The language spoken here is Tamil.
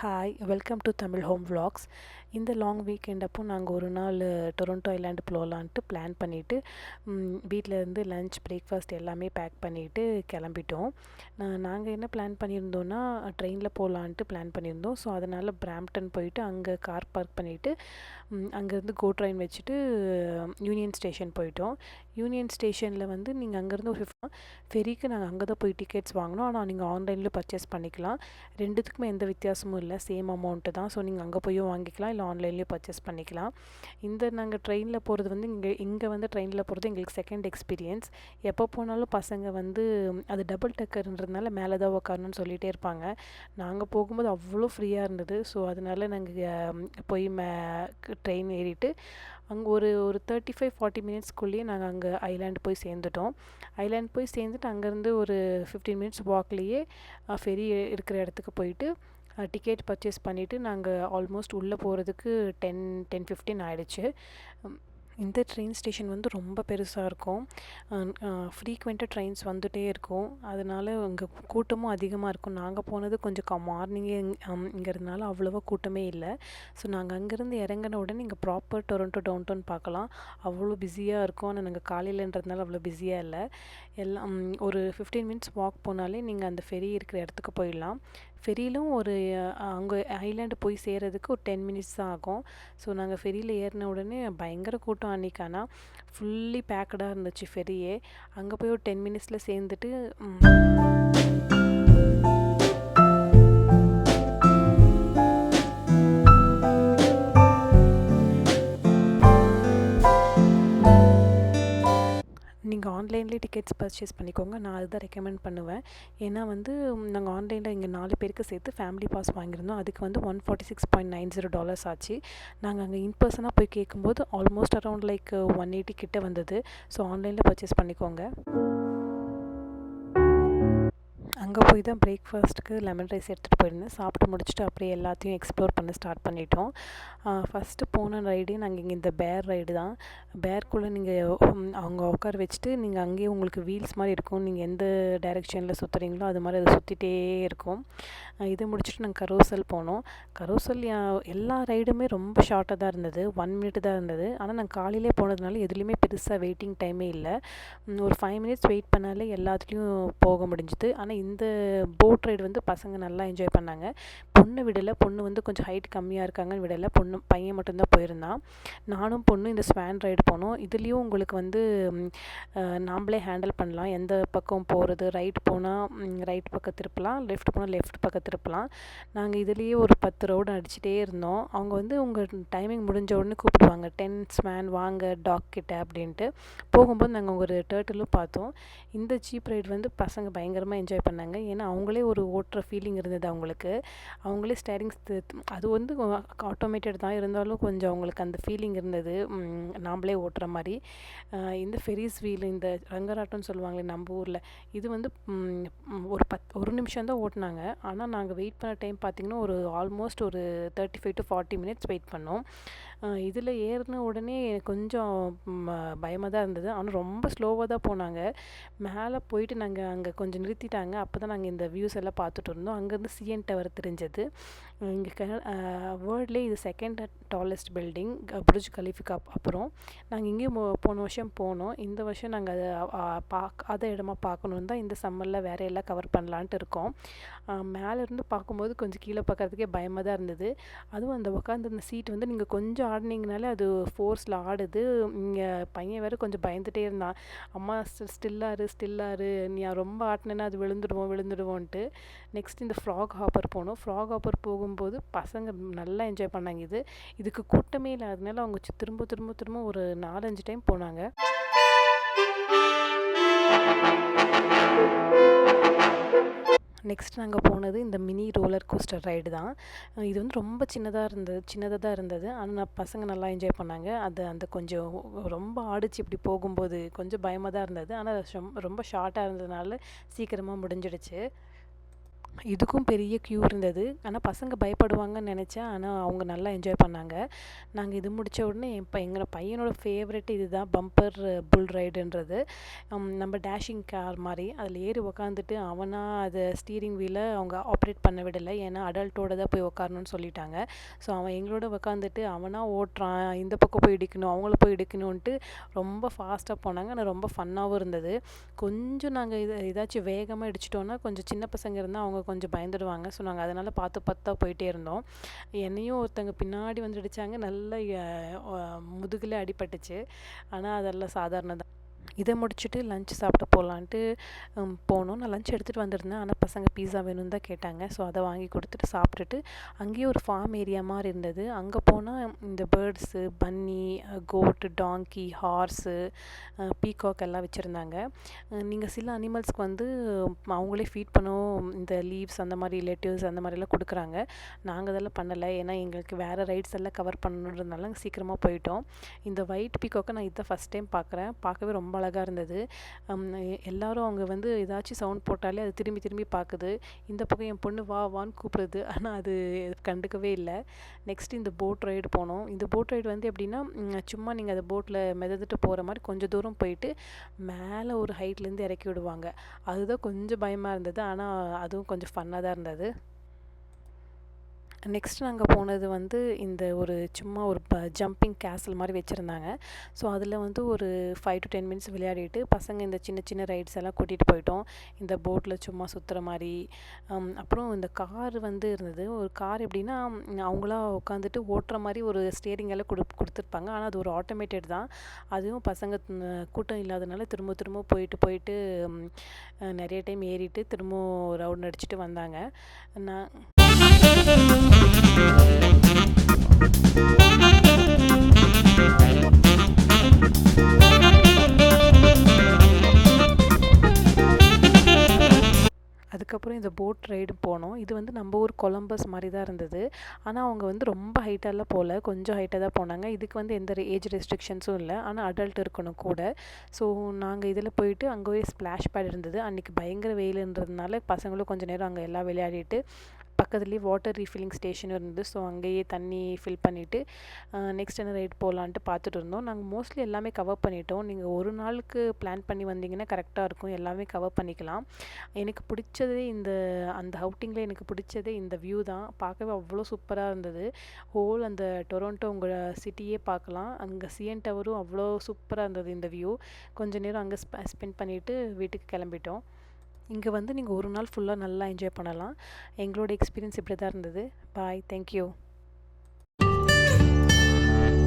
Hi welcome to Tamil home vlogs. இந்த லாங் வீக்கெண்ட் அப்போ நாங்கள் ஒரு நாள் டொரண்டோ ஐலாண்டு போகலான்ட்டு பிளான் பண்ணிவிட்டு வீட்டிலேருந்து லஞ்ச் பிரேக்ஃபாஸ்ட் எல்லாமே பேக் பண்ணிவிட்டு கிளம்பிட்டோம். நாங்கள் என்ன பிளான் பண்ணியிருந்தோன்னா ட்ரெயினில் போகலான்ட்டு பிளான் பண்ணியிருந்தோம். ஸோ அதனால் பிராம்ப்டன் போயிட்டு அங்கே கார் பார்க் பண்ணிவிட்டு அங்கேருந்து கோ ட்ரெயின் வச்சுட்டு யூனியன் ஸ்டேஷன் போயிட்டோம். யூனியன் ஸ்டேஷனில் வந்து நீங்கள் அங்கேருந்து ஒரு ஃபெரிக்கு நாங்கள் அங்கே தான் போய் டிக்கெட்ஸ் வாங்கினோம். ஆனால் நீங்கள் ஆன்லைனில் பர்ச்சேஸ் பண்ணிக்கலாம். ரெண்டுத்துக்குமே எந்த வித்தியாசமும் இல்லை, சேம் அமௌண்ட்டு தான். ஸோ நீங்கள் அங்கே போயும் வாங்கிக்கலாம், இல்லை ஆன்லைன்லேயும் பர்ச்சேஸ் பண்ணிக்கலாம். நாங்கள் ட்ரெயினில் போகிறது வந்து இங்கே வந்து ட்ரெயினில் போகிறது எங்களுக்கு செகண்ட் எக்ஸ்பீரியன்ஸ். எப்போ போனாலும் பசங்க வந்து அது டபுள் டக்கர்ன்றதுனால மேலே தான் உட்காரணும்னு சொல்லிகிட்டே இருப்பாங்க. நாங்கள் போகும்போது அவ்வளோ ஃப்ரீயாக இருந்தது. ஸோ அதனால் நாங்கள் போய் ட்ரெயின் ஏறிட்டு அங்கே ஒரு 35-40 மினிட்ஸ்க்குள்ளேயே நாங்கள் அங்கே ஐலாண்டு போய் சேர்ந்துட்டோம். ஐலாண்ட் போய் சேர்ந்துட்டு அங்கேருந்து ஒரு 15 மினிட்ஸ் வாக்லேயே ஃபெரி இருக்கிற இடத்துக்கு போயிட்டு டிக்கெட் பர்ச்சேஸ் பண்ணிவிட்டு நாங்கள் ஆல்மோஸ்ட் உள்ளே போகிறதுக்கு 10-15 ஆகிடுச்சு. இந்த ட்ரெயின் ஸ்டேஷன் வந்து ரொம்ப பெருசாக இருக்கும். ஃப்ரீக்வெண்ட்டாக ட்ரெயின்ஸ் வந்துகிட்டே இருக்கும். அதனால் இங்கே கூட்டமும் அதிகமாக இருக்கும். நாங்கள் போனது கொஞ்சம் மார்னிங்கே இங்கிறதுனால அவ்வளோவா கூட்டமே இல்லை. ஸோ நாங்கள் அங்கேருந்து இறங்கின உடனே இங்கே ப்ராப்பர் டொரண்டோ டவுன்டவுன் பார்க்கலாம். அவ்வளோ பிஸியாக இருக்கும். ஆனால் நாங்கள் காலையிலன்றதுனால அவ்வளோ பிஸியாக இல்லை. எல்லாம் ஒரு 15 மினிட்ஸ் வாக் போனாலே நீங்கள் அந்த ஃபெரி இருக்கிற இடத்துக்கு போயிடலாம். ஃபெரியிலும் ஒரு அங்கே ஐலாண்டு போய் சேர்கிறதுக்கு ஒரு 10 மினிட்ஸ் தான் ஆகும். ஸோ நாங்கள் ஃபெரியில் ஏறின உடனே பயங்கர கூட்டம் அன்றைக்கி. ஆனால் ஃபுல்லி பேக்கடாக இருந்துச்சு ஃபெரியே. அங்கே போய் ஒரு 10 மினிட்ஸில் சேர்ந்துட்டு நீங்கள் ஆன்லைன்லேயே டிக்கெட்ஸ் பர்ச்சேஸ் பண்ணிக்கோங்க. நான் அதுதான் ரெக்கமெண்ட் பண்ணுவேன். ஏன்னா வந்து நாங்கள் ஆன்லைனில் இங்கே 4 பேருக்கு சேர்த்து ஃபேமிலி பாஸ் வாங்கியிருந்தோம். அதுக்கு வந்து $146.90 ஆச்சு. நாங்கள் அங்கே இன்பர்சனாக போய் கேட்கும்போது ஆல்மோஸ்ட் அரௌண்ட் லைக் 180 கிட்ட வந்தது. ஸோ ஆன்லைனில் பர்ச்சேஸ் பண்ணிக்கோங்க. அங்கே போய் தான் பிரேக்ஃபாஸ்ட்டுக்கு லெமன் ரைஸ் எடுத்துகிட்டு போயிருந்தேன். சாப்பிட்டு முடிச்சுட்டு அப்படியே எல்லாத்தையும் எக்ஸ்ப்ளோர் பண்ண ஸ்டார்ட் பண்ணிட்டோம். ஃபஸ்ட்டு போன ரைடே நாங்கள் இங்கே இந்த பேர் ரைடு தான். பேர்க்குள்ளே நீங்கள் அவங்க உட்கார வச்சுட்டு நீங்கள் அங்கேயே உங்களுக்கு வீல்ஸ் மாதிரி இருக்கும். நீங்கள் எந்த டைரெக்ஷனில் சுற்றுறீங்களோ அது மாதிரி அதை சுற்றிட்டே இருக்கும். இதை முடிச்சுட்டு நாங்கள் கரோசல் போனோம். கரோசல் எல்லா ரைடுமே ரொம்ப ஷார்ட்டாக தான் இருந்தது, 1 மினிட் தான் இருந்தது. ஆனால் நாங்கள் காலையிலே போனதுனால எதுலேயுமே பெருசாக வெயிட்டிங் டைமே இல்லை. ஒரு 5 மினிட்ஸ் வெயிட் பண்ணாலே எல்லாத்துலேயும் போக முடிஞ்சுது. ஆனால் இந்த போட் ரைடு வந்து பசங்க நல்லா என்ஜாய் பண்ணாங்க. பொண்ணு விடலை. பொண்ணு வந்து கொஞ்சம் ஹைட் கம்மியாக இருக்காங்கன்னு விடலை. பையன் மட்டும்தான் போயிருந்தான். நானும் பொண்ணு இந்த ஸ்வான் ரைடு போனோம். இதுலேயும் உங்களுக்கு வந்து நாம்ளே ஹேண்டில் பண்ணலாம். எந்த பக்கம் போகிறது, ரைட் போனால் ரைட் பக்கம் திருப்பலாம், லெஃப்ட் போனால் லெஃப்ட் பக்கம் திருப்பலாம். நாங்கள் இதுலேயே ஒரு 10 ரவுண்டு அடிச்சுட்டே இருந்தோம். அவங்க வந்து உங்கள் டைமிங் முடிஞ்ச உடனே கூப்பிடுவாங்க, 10 ஸ்வான் வாங்க டாக் கிட்ட அப்படின்ட்டு. போகும்போது நாங்கள் ஒரு டர்ட்டிலும் பார்த்தோம். இந்த ஜீப் ரைடு வந்து பசங்க பயங்கரமாக என்ஜாய் பண்ணாங்க. ஏன்னா அவங்களே ஒரு ஓட்டுற ஃபீலிங் இருந்தது அவங்களுக்கு. அவங்களே ஸ்டேரிங்ஸ் அது வந்து ஆட்டோமேட்டட் தான் இருந்தாலும் கொஞ்சம் அவங்களுக்கு அந்த ஃபீலிங் இருந்தது, நாம்ளே ஓட்டுற மாதிரி. இந்த ஃபெரிஸ் வீல், இந்த ரங்கராட்டம்னு சொல்லுவாங்களே நம்ம ஊரில், இது வந்து ஒரு நிமிஷம் தான் ஓட்டினாங்க. ஆனால் நாங்கள் வெயிட் பண்ண டைம் பார்த்திங்கன்னா ஆல்மோஸ்ட் ஒரு 35-40 மினிட்ஸ் வெயிட் பண்ணோம். இதில் ஏறின உடனே கொஞ்சம் பயமாக தான் இருந்தது. ஆனால் ரொம்ப ஸ்லோவாக தான் போனாங்க. மேலே போயிட்டு நாங்கள் அங்கே கொஞ்சம் நிறுத்திட்டாங்க. அப்போ தான் நாங்கள் இந்த வியூஸ் எல்லாம் பார்த்துட்டு இருந்தோம். அங்கேருந்து சிஎன் டவர் தெரிஞ்சது. இங்கே வேர்ல்ட்லேயே இது செகண்ட் டாலஸ்ட் பில்டிங், புர்ஜ் கலீஃபா. அப்புறம் நாங்கள் இங்கேயும் போன வருஷம் போனோம். இந்த வருஷம் நாங்கள் அதை பார்க்காத இடமா பார்க்கணுன்னு தான் இந்த சம்மரில் வேற எல்லாம் கவர் பண்ணலான்ட்டு இருக்கோம். மேலேருந்து பார்க்கும்போது கொஞ்சம் கீழே பார்க்குறதுக்கே பயமாக தான் இருந்தது. அதுவும் அந்த உட்காந்துருந்த சீட் வந்து நீங்கள் கொஞ்சம் ஆடினீங்கனாலே அது ஃபோர்ஸில் ஆடுது. இங்கே பையன் வேறு கொஞ்சம் பயந்துகிட்டே இருந்தான். அம்மா ஸ்டில்லாரு நீ ரொம்ப ஆட்டினேன்னா அது விழுந்துடுவோன்ட்டு. நெக்ஸ்ட் இந்த ஃப்ராக் ஹாப்பர் போனோம். ஃப்ராக் ஹாப்பர் போகும்போது பசங்க நல்லா என்ஜாய் பண்ணாங்க. இதுக்கு கூட்டமே இல்லாததுனால அவங்க திரும்ப ஒரு 4-5 டைம் போனாங்க. நெக்ஸ்ட் நாங்கள் போனது இந்த மினி ரோலர் கோஸ்டர் ரைடு தான். இது வந்து ரொம்ப சின்னதாக தான் இருந்தது. ஆனால் பசங்க நல்லா என்ஜாய் பண்ணாங்க. அந்த கொஞ்சம் ரொம்ப ஆடிச்சு இப்படி போகும்போது கொஞ்சம் பயமாக தான் இருந்தது. ஆனால் ரொம்ப ஷார்ட்டாக இருந்ததுனால சீக்கிரமாக முடிஞ்சிடுச்சு. இதுக்கும் பெரிய க்யூ இருந்தது. ஆனா பசங்க பயப்படுவாங்கன்னு நெனச்சேன். ஆனா அவங்க நல்லா என்ஜாய் பண்ணாங்க. நாங்க இது முடிச்ச உடனே எங்க பையனோட ஃபேவரெட் இதுதான் பம்பர் புல் ரைடுன்றது. நம்ம டேஷிங் கார் மாரி. அதில ஏறி உக்காந்துட்டு அவனா அத ஸ்டீரிங் வீல அவங்க ஆப்ரேட் பண்ண விடல. ஏன்னா அடல்ட்டோட தான் போய் உட்காரணும்னு சொல்லிட்டாங்க. ஸோ அவன் எங்களோட உக்காந்துட்டு அவனா ஓட்டுறான். இந்த பக்கம் போய் இடிக்கணும், அவங்கள போய் இடிக்கணுன்ட்டு ரொம்ப ஃபாஸ்ட்டா போனாங்க. ஆனா ரொம்ப ஃபன்னாவும் இருந்தது. கொஞ்சம் நாங்க ஏதாச்சும் வேகமா இடிச்சிட்டோம்னா, கொஞ்சம் சின்ன பசங்க இருந்தா அவங்க கொஞ்சம் பயந்துடுவாங்க. ஸோ நாங்க அதனால பார்த்து பார்த்து தான் போயிட்டே இருந்தோம். என்னையும் ஒருத்தங்க பின்னாடி வந்து இடிச்சாங்க. நல்லா முதுகுல அடிபட்டுச்சு. ஆனா அதெல்லாம் சாதாரணம் தான். இத முடிச்சுட்டு லஞ்ச் சாப்பிட போலான்ட்டு போனோம். நான் லஞ்ச் எடுத்துட்டு வந்திருந்தேன். ஆனா பசங்க பீஸா வேணும்னு தான் கேட்டாங்க. ஸோ அத வாங்கி குடுத்துட்டு சாப்பிட்டுட்டு, அங்கேயே ஒரு ஃபார்ம் ஏரியா மாரி இருந்தது. அங்க போனா இந்த பேர்ட்ஸு, பன்னி, கோட், டாங்கி, ஹார்ஸு, பீகாக் எல்லாம் வச்சிருந்தாங்க. நீங்க சில அனிமல்ஸ்க்கு வந்து அவங்களே ஃபீட் பண்ணவும் இந்த லீவ்ஸ் அந்த மாரி லெட்யூஸ் அந்த மாரிலாம் குடுக்குறாங்க. நாங்க அதெல்லாம் பண்ணல. ஏன்னா எங்களுக்கு வேற ரைட்ஸ் எல்லாம் கவர் பண்ணணுன்றதுனால சீக்கிரமா போயிட்டோம். இந்த ஒயிட் பீகாக்க நான் இதான் ஃபர்ஸ்ட் டைம் பார்க்குறேன். பார்க்கவே ரொம்ப அழகா இருந்தது. எல்லாரும் அவங்க வந்து ஏதாச்சும் சவுண்ட் போட்டாலே அது திரும்பி திரும்பி பார்க்குது. இந்த பக்கம் என் பொண்ணு வா வான்னு கூப்பிடுது. ஆனா அது கண்டுக்கவே இல்ல. நெக்ஸ்ட் இந்த போட் ரைடு போனோம். இந்த போட் ரைடு வந்து எப்படின்னா, சும்மா நீங்க அந்த போட்ல மிதந்துட்டு போற மாரி கொஞ்சம் தூரம் போயிட்டு, மேல ஒரு ஹைட்லேருந்து இறக்கி விடுவாங்க. அதுதான் கொஞ்சம் பயமா இருந்தது. ஆனா அதுவும் கொஞ்சம் ஃபன்னா தான் இருந்தது. நெக்ஸ்ட் நாங்க போனது வந்து இந்த ஒரு சும்மா ஒரு ஜம்பிங் கேஸ்ல் மாரி வச்சிருந்தாங்க. ஸோ அதில வந்து ஒரு 5 to 10 மினிட்ஸ் விளையாடிட்டு, பசங்க இந்த சின்ன சின்ன ரைட்ஸ் எல்லாம் கூட்டிட்டு போயிட்டோம். இந்த போட்ல சும்மா சுத்துற மாரி. அப்புறம் இந்த கார் வந்து இருந்தது. ஒரு கார் எப்படின்னா, அவங்களா உட்காந்துட்டு ஓட்டுற மாரி ஒரு ஸ்டியரிங் எல்லாம் குடுத்துருப்பாங்க. ஆனா அது ஒரு ஆட்டோமேட்டட் தான். அதுவும் பசங்க கூட்டம் இல்லாதனால திரும்ப திரும்ப போயிட்டு போயிட்டு நெறைய டைம் ஏறிட்டு திரும்பவும் ரவுண்ட் அடிச்சுட்டு வந்தாங்க. நான் அதுக்கப்புறம் இந்த போட் ரைடு போனோம். இது வந்து நம்ம ஊர் கொலம்பஸ் மாரி தான் இருந்தது. ஆனா அவங்க வந்து ரொம்ப ஹைட்டாலாம் போல. கொஞ்சம் ஹைட்டா தான் போனாங்க. இதுக்கு வந்து எந்த ஏஜ் ரெஸ்ட்ரிக்ஷன்ஸும் இல்ல. ஆனா அடல்ட் இருக்கணும் கூட. ஸோ நாங்க இதில போயிட்டு அங்கயே ஸ்ப்ளாஷ் பேட் இருந்தது. அன்னைக்கு பயங்கர வெயிலுன்றதுனால பசங்களும் கொஞ்ச நேரம் அங்க எல்லாம் விளையாடிட்டு, பக்கத்துலேயே வாட்டர் ரீஃபில்லிங் ஸ்டேஷன் இருந்தது. ஸோ அங்கேயே தண்ணி ஃபில் பண்ணிட்டு, நெக்ஸ்ட் என்ன ரைட் போகலான்ட்டு பார்த்துட்டு இருந்தோம். நாங்க மோஸ்ட்லி எல்லாமே கவர் பண்ணிட்டோம். நீங்க ஒரு நாளுக்கு பிளான் பண்ணி வந்தீங்கன்னா கரெக்ட்டா இருக்கும். எல்லாமே கவர் பண்ணிக்கலாம். எனக்கு பிடிச்சதே அந்த அவுட்டிங்கில எனக்கு பிடிச்சதே இந்த வியூ தான். பார்க்கவே அவ்வளோ சூப்பரா இருந்தது. ஹோல் அந்த டொரண்டோ உங்க சிட்டியே பார்க்கலாம். அங்க சிஎன் டவரும் அவ்வளோ சூப்பரா இருந்தது இந்த வியூ. கொஞ்ச நேரம் அங்க ஸ்பெண்ட் பண்ணிட்டு வீட்டுக்கு கிளம்பிட்டோம். இங்க வந்து நீங்க ஒரு நாள் ஃபுல்லா நல்லா என்ஜாய் பண்ணலாம். எங்களோட எக்ஸ்பீரியன்ஸ் இப்படி தான் இருந்தது. பாய். Thank you.